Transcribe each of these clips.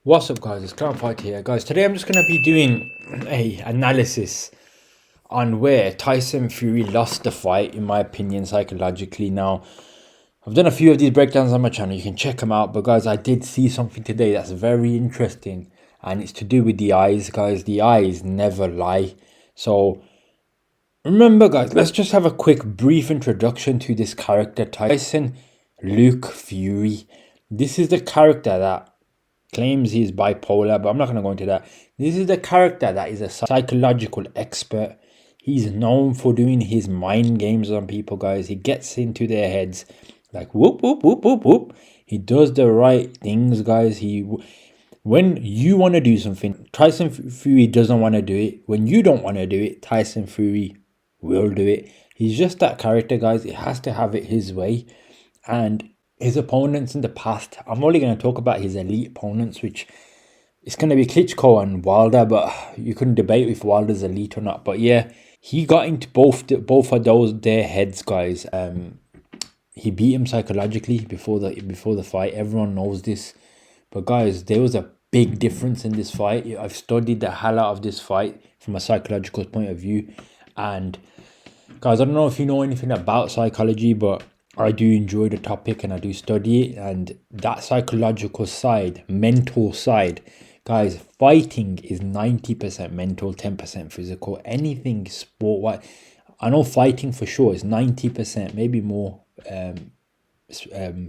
What's up guys, it's Fight here. Guys, today I'm just going to be doing a analysis on where Tyson Fury lost the fight, in my opinion, psychologically. Now, I've done a few of these breakdowns on my channel, you can check them out. But guys, I did see something today that's very interesting, and it's to do with the eyes. Guys, the eyes never lie. So, remember guys, let's just have a quick brief introduction to this character, Tyson Luke Fury. This is the character that claims he's bipolar, but I'm not going to go into that. This is the character that is a psychological expert. He's known for doing his mind games on people, guys. He gets into their heads like whoop, whoop, whoop, whoop, whoop. He does the right things, guys. When you want to do something, Tyson Fury doesn't want to do it. When you don't want to do it, Tyson Fury will do it. He's just that character, guys. It has to have it his way. And his opponents in the past, I'm only going to talk about his elite opponents, which it's going to be Klitschko and Wilder, but you couldn't debate if Wilder's elite or not. But yeah, he got into both of their heads, guys. He beat him psychologically before the fight. Everyone knows this. But guys, there was a big difference in this fight. I've studied the hell out of this fight from a psychological point of view. And guys, I don't know if you know anything about psychology, but I do enjoy the topic and I do study it. And that psychological side, mental side, guys, fighting is 90% mental, 10% physical. Anything sport, I know fighting for sure is 90%, maybe more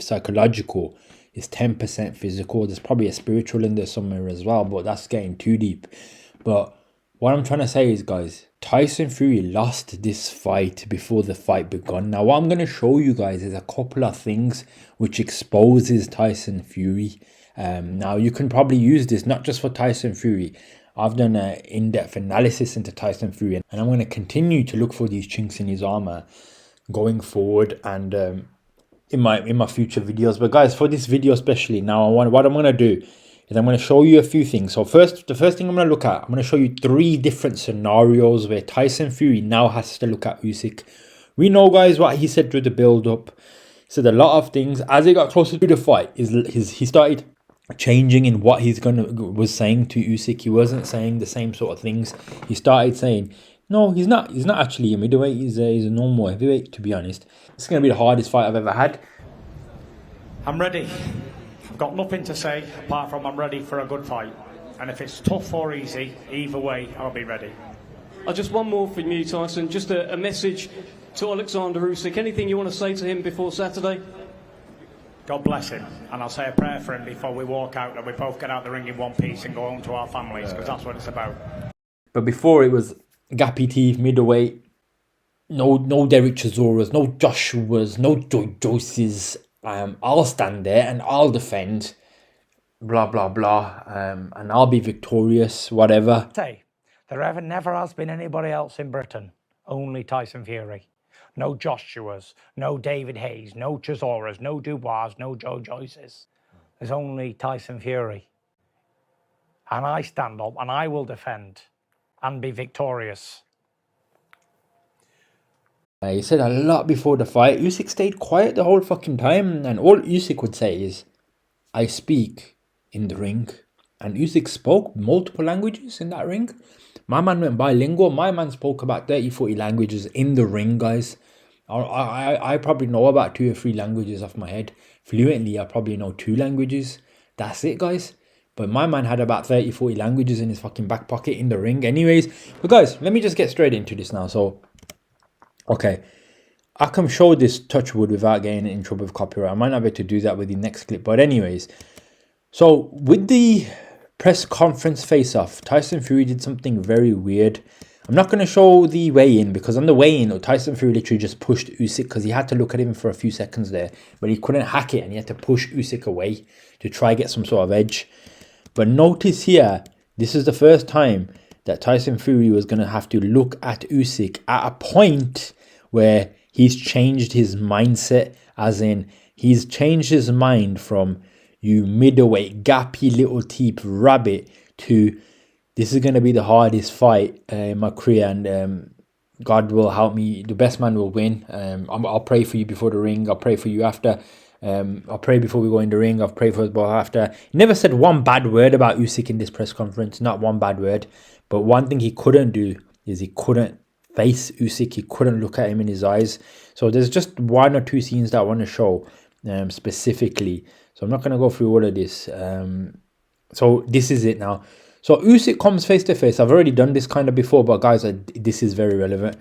psychological, is 10% physical. There's probably a spiritual in there somewhere as well, but that's getting too deep. But what I'm trying to say is, guys, Tyson Fury lost this fight before the fight begun. Now, what I'm going to show you guys is a couple of things which exposes Tyson Fury. Now, you can probably use this not just for Tyson Fury. I've done an in-depth analysis into Tyson Fury, and I'm going to continue to look for these chinks in his armor going forward and in my future videos. But guys, for this video especially, now what I'm going to do is I'm going to show you a few things. So the first thing I'm going to look at, I'm going to show you 3 different scenarios where Tyson Fury now has to look at Usyk. We know, guys, what he said through the build-up. He said a lot of things. As he got closer to the fight, he started changing in what was saying to Usyk. He wasn't saying the same sort of things. He started saying, no, he's not actually a middleweight. He's a normal heavyweight, to be honest. It's going to be the hardest fight I've ever had. I'm ready. I've got nothing to say apart from I'm ready for a good fight. And if it's tough or easy, either way, I'll be ready. Just one more from you, Tyson. Just a message to Oleksandr Usyk. Anything you want to say to him before Saturday? God bless him. And I'll say a prayer for him before we walk out, that we both get out the ring in one piece and go home to our families, because that's what it's about. But before, it was gappy teeth, middleweight. No Derek Chisoras, no Joshuas, no Joyces. I'll stand there and I'll defend, blah, blah, blah, and I'll be victorious, whatever. Say, there never has been anybody else in Britain, only Tyson Fury. No Joshuas, no David Hayes, no Chisoras, no Dubois, no Joe Joyces. There's only Tyson Fury. And I stand up and I will defend and be victorious. He said a lot before the fight. Usyk stayed quiet the whole fucking time, and all Usyk would say is, I speak in the ring. And Usyk spoke multiple languages in that ring. My man went bilingual. My man spoke about 30-40 languages in the ring, guys. I probably know about 2 or 3 languages off my head. Fluently, I probably know 2 languages. That's it, guys. But my man had about 30-40 languages in his fucking back pocket in the ring. Anyways, but guys, let me just get straight into this now. So, okay, I can show this touch wood without getting in trouble with copyright. I might not be able to do that with the next clip. But anyways, so with the press conference face-off, Tyson Fury did something very weird. I'm not going to show the weigh-in, because on the weigh-in, Tyson Fury literally just pushed Usyk, because he had to look at him for a few seconds there. But he couldn't hack it, and he had to push Usyk away to try get some sort of edge. But notice here, this is the first time that Tyson Fury was going to have to look at Usyk at a point where he's changed his mindset, as in he's changed his mind from you middleweight, gappy little teeth rabbit to this is going to be the hardest fight in my career, and God will help me. The best man will win. I'll pray for you before the ring. I'll pray for you after. I'll pray before we go in the ring. I've prayed for us both after. He never said one bad word about Usyk in this press conference. Not one bad word. But one thing he couldn't do is he couldn't face Usyk. He couldn't look at him in his eyes. So there's just one or two scenes that I want to show specifically. So I'm not going to go through all of this. So this is it now. So Usyk comes face to face. I've already done this kind of before, but guys, this is very relevant.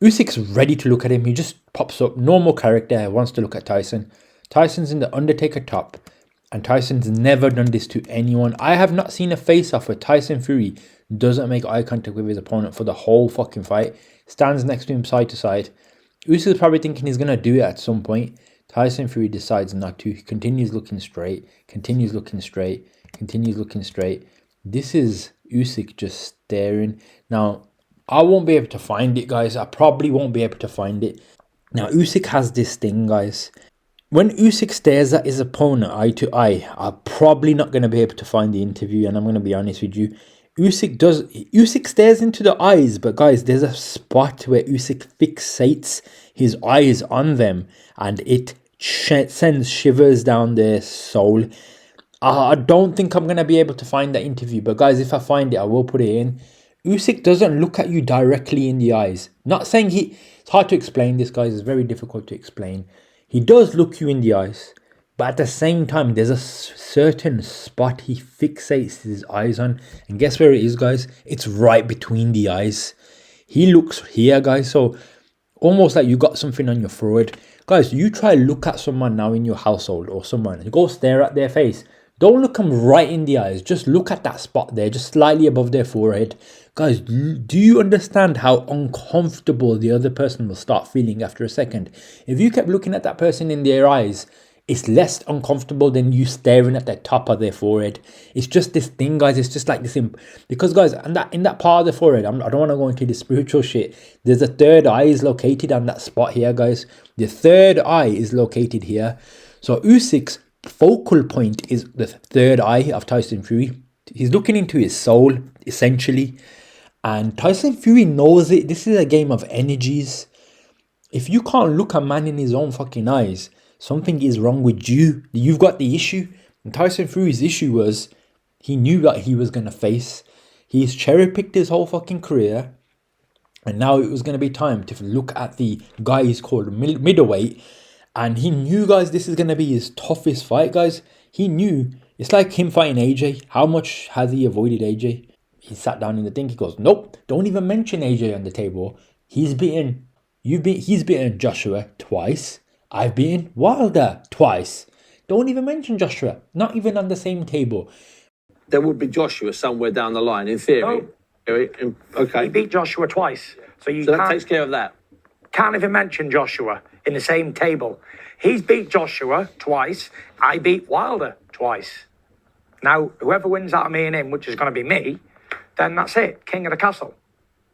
Usyk's ready to look at him. He just pops up, normal character, wants to look at Tyson. Tyson's in the Undertaker top, and Tyson's never done this to anyone. I have not seen a face-off where Tyson Fury doesn't make eye contact with his opponent for the whole fucking fight. Stands next to him side to side. Usyk's probably thinking he's going to do it at some point. Tyson Fury decides not to. He continues looking straight, continues looking straight, continues looking straight. This is Usyk just staring. Now, I won't be able to find it, guys. I probably won't be able to find it. Now, Usyk has this thing, guys. When Usyk stares at his opponent eye to eye, I'm probably not going to be able to find the interview, and I'm going to be honest with you. Usyk stares into the eyes, but guys, there's a spot where Usyk fixates his eyes on them, and it sends shivers down their soul. I don't think I'm going to be able to find that interview, but guys, if I find it, I will put it in. Usyk doesn't look at you directly in the eyes. Not saying it's hard to explain this, guys. It's very difficult to explain. He does look you in the eyes, but at the same time, there's a certain spot he fixates his eyes on. And guess where it is, guys? It's right between the eyes. He looks here, guys. So almost like you got something on your forehead. Guys, you try to look at someone now in your household or someone. Go stare at their face. Don't look them right in the eyes. Just look at that spot there, just slightly above their forehead. Guys, do you understand how uncomfortable the other person will start feeling after a second? If you kept looking at that person in their eyes, it's less uncomfortable than you staring at the top of their forehead. It's just this thing, guys. It's just like this. Because, guys, in that part of the forehead, I don't want to go into the spiritual shit. There's a third eye is located on that spot here, guys. The third eye is located here. So Usyk's focal point is the third eye of Tyson Fury. He's looking into his soul, essentially. And Tyson Fury knows it. This is a game of energies. If you can't look a man in his own fucking eyes, something is wrong with you. You've got the issue. And Tyson Fury's issue was he knew that he was going to face. He's cherry-picked his whole fucking career. And now it was going to be time to look at the guy he's called middleweight. And he knew, guys, this is going to be his toughest fight, guys. He knew. It's like him fighting AJ. How much has he avoided AJ? He sat down in the thing. He goes, nope, don't even mention AJ on the table. He's beaten Joshua twice. I've beaten Wilder twice. Don't even mention Joshua. Not even on the same table. There would be Joshua somewhere down the line, in theory. No. Okay. He beat Joshua twice. So that takes care of that. Can't even mention Joshua in the same table. He's beat Joshua twice. I beat Wilder twice. Now, whoever wins out of me and him, which is going to be me, then that's it. King of the castle.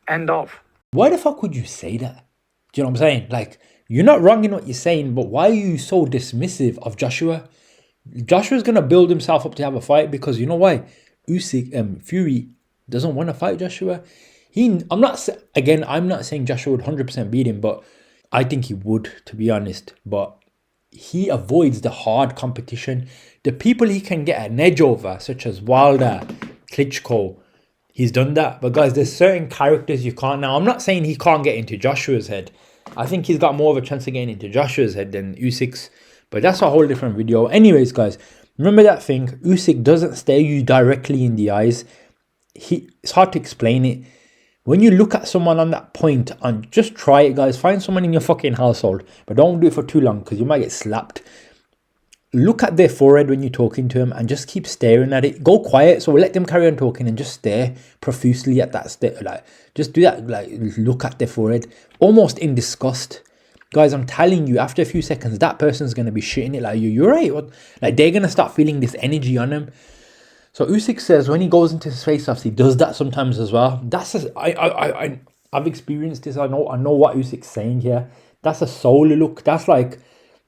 End of. Why the fuck would you say that? Do you know what I'm saying? Like, you're not wrong in what you're saying, but why are you so dismissive of Joshua? Joshua's going to build himself up to have a fight because you know why? Fury doesn't want to fight Joshua. I'm not saying Joshua would 100% beat him, but I think he would, to be honest. But he avoids the hard competition. The people he can get an edge over, such as Wilder, Klitschko, he's done that. But guys, there's certain characters you can't. Now, I'm not saying he can't get into Joshua's head. I think he's got more of a chance of getting into Joshua's head than Usyk's. But that's a whole different video. Anyways, guys, remember that thing. Usyk doesn't stare you directly in the eyes. It's hard to explain it. When you look at someone on that point, and just try it, guys. Find someone in your fucking household. But don't do it for too long because you might get slapped. Look at their forehead when you're talking to them and just keep staring at it. Go quiet, so let them carry on talking and just stare profusely at that. Just do that, like look at their forehead. Almost in disgust. Guys, I'm telling you, after a few seconds, that person's going to be shitting it like you're right. Like they're going to start feeling this energy on them. So Usyk says when he goes into his face-offs, he does that sometimes as well. I've experienced this. I know what Usyk's saying here. That's a soul look. That's like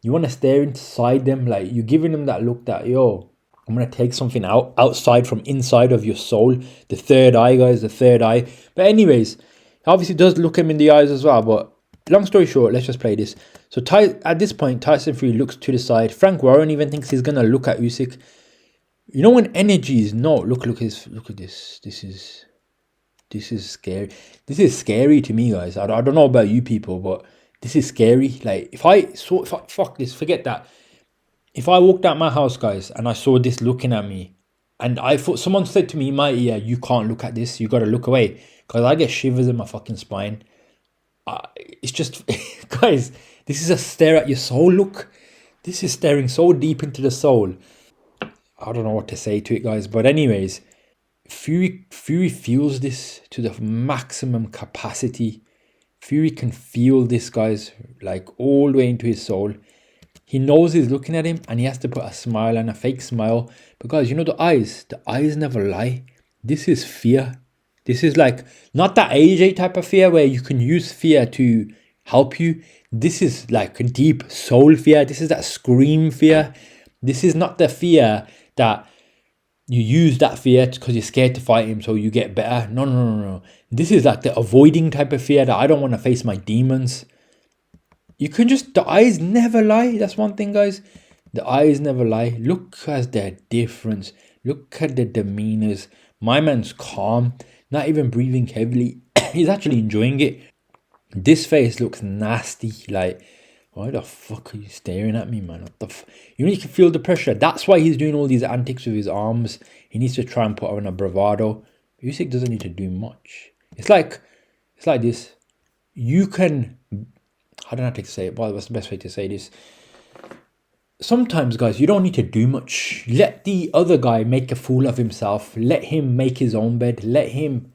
you want to stare inside them. Like you're giving them that look that, yo, I'm going to take something outside from inside of your soul. The third eye, guys, the third eye. But anyways, obviously does look him in the eyes as well. But long story short, let's just play this. So at this point, Tyson Fury looks to the side. Frank Warren even thinks he's gonna look at Usyk. You know when energy is no. Look at this. This is scary. This is scary to me, guys. I don't know about you people, but this is scary. Like fuck this, forget that. If I walked out my house, guys, and I saw this looking at me, and I thought someone said to me in my ear, "You can't look at this. You got to look away," because I get shivers in my fucking spine. It's just, guys, this is a stare at your soul. Look, this is staring so deep into the soul. I don't know what to say to it, guys. But anyways, Fury feels this to the maximum capacity. Fury can feel this, guys, like all the way into his soul. He knows he's looking at him and he has to put a smile and a fake smile. Because you know the eyes never lie. This is fear. This is like, not that AJ type of fear where you can use fear to help you. This is like a deep soul fear. This is that scream fear. This is not the fear that you use that fear because you're scared to fight him so you get better. No. This is like the avoiding type of fear that I don't want to face my demons. You can just, the eyes never lie. That's one thing, guys. The eyes never lie. Look at the difference. Look at the demeanors. My man's calm, not even breathing heavily. He's actually enjoying it. This face looks nasty. Like, why the fuck are you staring at me, man? What the you know, you can feel the pressure. That's why he's doing all these antics with his arms. He needs to try and put on a bravado. Usyk doesn't need to do much. It's like this. You can, I don't know how to say it. Well, what's the best way to say this? Sometimes, guys, you don't need to do much. Let the other guy make a fool of himself. Let him make his own bed. Let him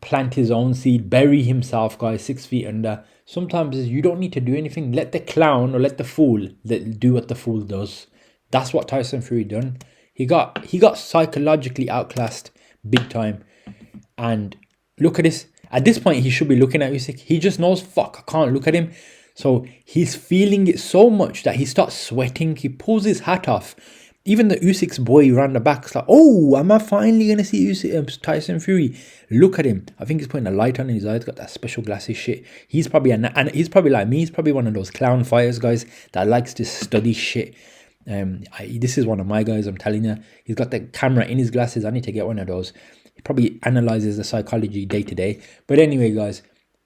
plant his own seed. Bury himself, guys, 6 feet under. Sometimes you don't need to do anything. Let the clown or let the fool do what the fool does. That's what Tyson Fury done. He got psychologically outclassed big time. And look at this. At this point, he should be looking at Usyk. He just knows, fuck, I can't look at him. So he's feeling it so much that he starts sweating. He pulls his hat off. Even the Usyk's boy around the back is like, oh, am I finally going to see Usyk, Tyson Fury? Look at him. I think he's putting a light on in his eyes. Got that special glasses shit. He's probably, and he's probably like me. He's probably one of those clown fighters, guys, that likes to study shit. This is one of my guys, I'm telling you. He's got the camera in his glasses. I need to get one of those. He probably analyzes the psychology day to day. But anyway, guys,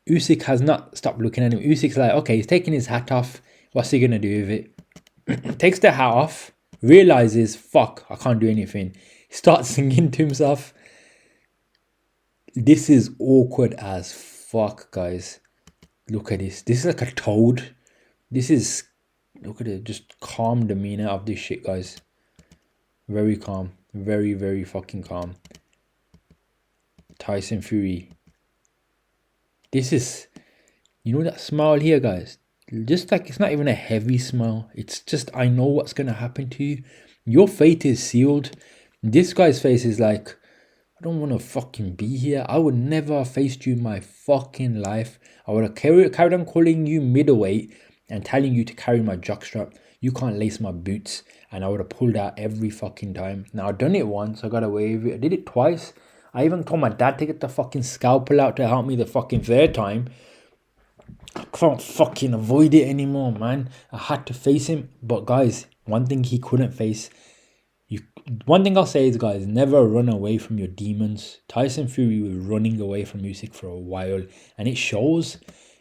Usyk has not stopped looking at him. Usyk's like, okay, he's taking his hat off. What's he going to do with it? Takes the hat off. Realizes, fuck, I can't do anything. Starts singing to himself. This is awkward as fuck, guys. Look at this. This is like a toad. This is, look at it, just calm demeanor of this shit, guys. Very calm. Very, very fucking calm. Tyson Fury. This is, you know that smile here, guys? Just like, it's not even a heavy smile. It's just, I know what's going to happen to you. Your fate is sealed. This guy's face is like, I don't want to fucking be here. I would never have faced you in my fucking life. I would have carried on calling you middleweight and telling you to carry my jockstrap. You can't lace my boots. And I would have pulled out every fucking time. Now, I've done it once. I got away with it. I did it twice. I even told my dad to get the fucking scalpel out to help me the fucking third time. I can't fucking avoid it anymore, man. I had to face him. But guys, one thing he couldn't face. One thing I'll say is, guys, never run away from your demons. Tyson Fury was running away from Usyk for a while. And it shows.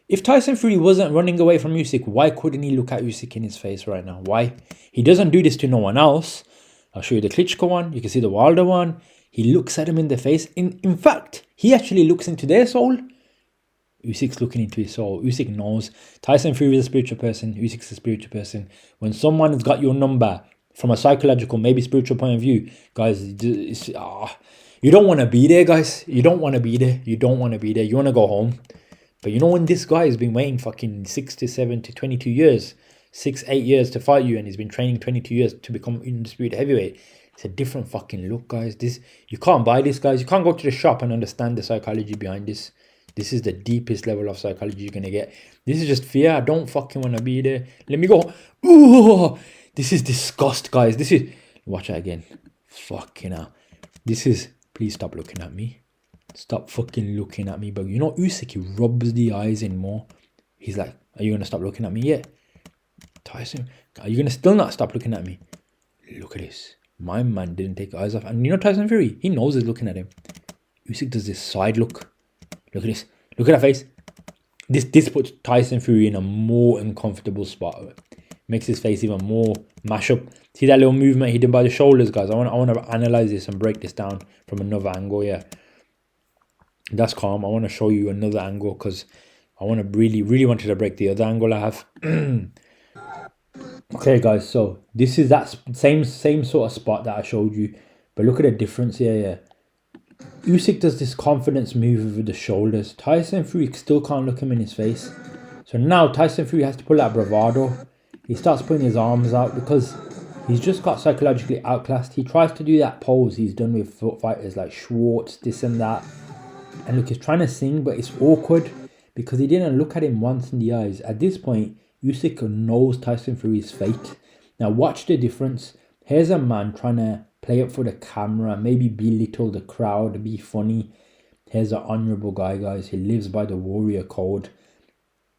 If Tyson Fury wasn't running away from Usyk, why couldn't he look at Usyk in his face right now? Why? He doesn't do this to no one else. I'll show you the Klitschko one. You can see the Wilder one. He looks at him in the face. In fact, he actually looks into their soul. Usyk's looking into his soul. Usyk knows. Tyson Fury is a spiritual person. Usyk's a spiritual person. When someone has got your number from a psychological, maybe spiritual point of view, guys, you don't want to be there, guys. You don't want to be there. You don't want to be there. You want to go home. But you know when this guy has been waiting fucking 6 to 7 to 22 years, 8 years to fight you, and he's been training 22 years to become undisputed heavyweight, it's a different fucking look, guys. This, you can't buy this, guys. You can't go to the shop and understand the psychology behind this. This is the deepest level of psychology you're going to get. This is just fear. I don't fucking want to be there. Let me go. Ooh, this is disgust, guys. This is, watch that again. Fucking hell. This is, please stop looking at me. Stop fucking looking at me. But you know, Usyk, he rubs the eyes in more. He's like, are you going to stop looking at me yet? Tyson, are you gonna still not stop looking at me? Look at this. My man didn't take eyes off. And you know Tyson Fury, he knows he's looking at him. Usyk does this side look. Look at this. Look at that face. This puts Tyson Fury in a more uncomfortable spot. Makes his face even more mash up. See that little movement he did by the shoulders, guys? I want to analyze this and break this down from another angle. Yeah, that's calm. I want to show you another angle because I want to really wanted to break the other angle I have. Okay, guys. So this is that same sort of spot that I showed you, but look at the difference here. Yeah. Usyk does this confidence move with the shoulders. Tyson Fury still can't look him in his face. So now Tyson Fury has to pull out bravado. He starts putting his arms out because he's just got psychologically outclassed. He tries to do that pose he's done with fighters like Schwartz, this and that. And look, he's trying to sing, but it's awkward because he didn't look at him once in the eyes. At this point, Usyk knows Tyson Fury's fate. Now watch the difference. Here's a man trying to play up for the camera, maybe belittle the crowd, be funny. Here's an honorable guy, guys. He lives by the warrior code.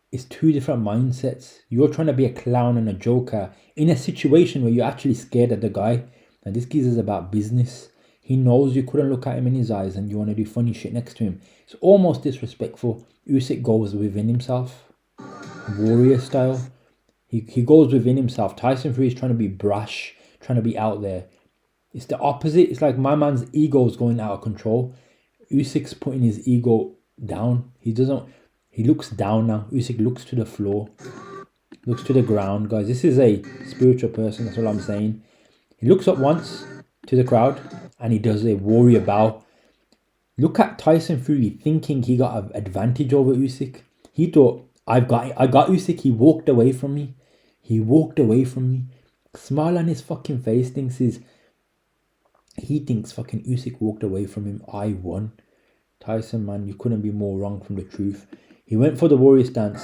It's two different mindsets. You're trying to be a clown and a joker in a situation where you're actually scared of the guy. And this geezer's about business. He knows you couldn't look at him in his eyes and you want to do funny shit next to him. It's almost disrespectful. Usyk goes within himself. Warrior style. He goes within himself. Tyson Fury is trying to be brash, trying to be out there. It's the opposite. It's like my man's ego is going out of control. Usyk's putting his ego down. He looks down now. Usyk looks to the floor. Looks to the ground, guys. This is a spiritual person. That's all I'm saying. He looks up once to the crowd and he does a warrior bow. Look at Tyson Fury thinking he got an advantage over Usyk. He thought, I got Usyk. He walked away from me. Smile on his fucking face. He thinks fucking Usyk walked away from him. I won. Tyson, man, you couldn't be more wrong from the truth. He went for the warrior stance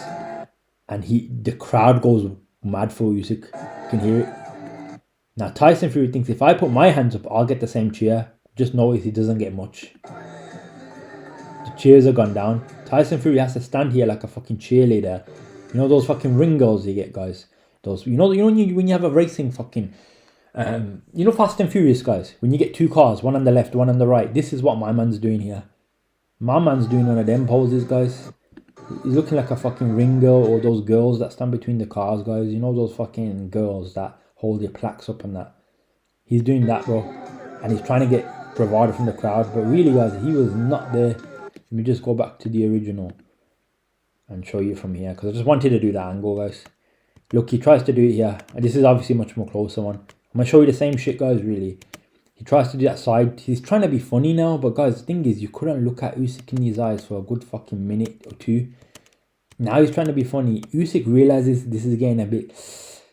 and the crowd goes mad for Usyk. You can hear it. Now Tyson Fury thinks if I put my hands up, I'll get the same cheer. Just notice he doesn't get much. The cheers are gone down. Tyson Fury has to stand here like a fucking cheerleader. You know those fucking ring girls you get, guys? Those, you know when you have a racing fucking, you know Fast and Furious, guys? When you get two cars, one on the left, one on the right. This is what my man's doing here. My man's doing one of them poses, guys. He's looking like a fucking ring girl or those girls that stand between the cars, guys. You know those fucking girls that hold their plaques up and that. He's doing that, bro. And he's trying to get bravado from the crowd. But really, guys, he was not there. Let me just go back to the original and show you from here. Because I just wanted to do that angle, guys. Look, he tries to do it here. And this is obviously much more closer one. I'm going to show you the same shit, guys, really. He tries to do that side. He's trying to be funny now. But, guys, the thing is, you couldn't look at Usyk in his eyes for a good fucking minute or two. Now he's trying to be funny. Usyk realizes this is getting a bit...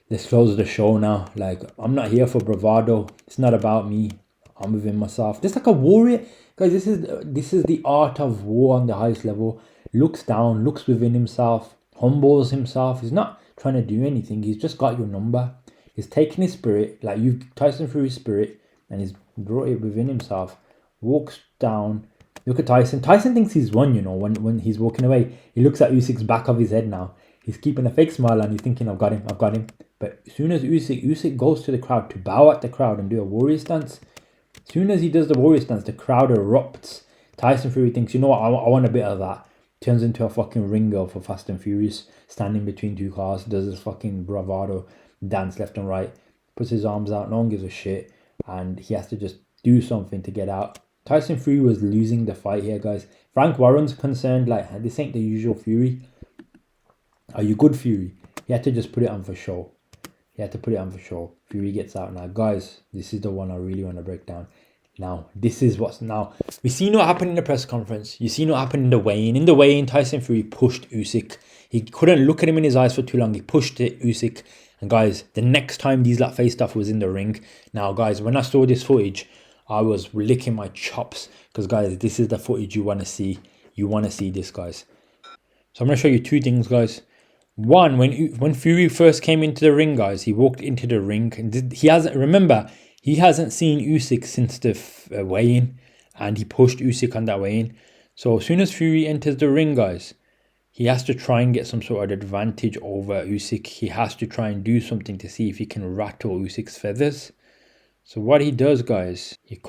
Let's close the show now. Like, I'm not here for bravado. It's not about me. I'm within myself. Just like a warrior. Guys, this is the art of war on the highest level. Looks down, looks within himself, humbles himself. He's not trying to do anything. He's just got your number. He's taken his spirit, like Tyson Fury's spirit, and he's brought it within himself. Walks down. Look at Tyson. Tyson thinks he's won, you know, when he's walking away. He looks at Usyk's back of his head now. He's keeping a fake smile and he's thinking, I've got him. But as soon as Usyk goes to the crowd to bow at the crowd and do a warrior stance, as soon as he does the warrior stance, the crowd erupts. Tyson Fury thinks, you know what, I want a bit of that. Turns into a fucking ring girl for Fast and Furious, standing between two cars, does his fucking bravado dance left and right, puts his arms out, no one gives a shit, and he has to just do something to get out. Tyson Fury was losing the fight here, guys. Frank Warren's concerned, like, this ain't the usual Fury. Are you good, Fury? He had to just put it on for show. Fury gets out now. Guys, this is the one I really want to break down. Now, this is what's now. We seen what happened in the press conference. You seen what happened in the weigh-in. In the weigh-in, Tyson Fury pushed Usyk. He couldn't look at him in his eyes for too long. He pushed it, Usyk. And guys, the next time these lot faced off was in the ring. Now, guys, when I saw this footage, I was licking my chops. Because, guys, this is the footage you want to see. You want to see this, guys. So I'm going to show you two things, guys. One, when Fury first came into the ring, guys, he walked into the ring. And he hasn't seen Usyk since the weigh-in. And he pushed Usyk on that weigh-in. So as soon as Fury enters the ring, guys, he has to try and get some sort of advantage over Usyk. He has to try and do something to see if he can rattle Usyk's feathers. So what he does, guys, he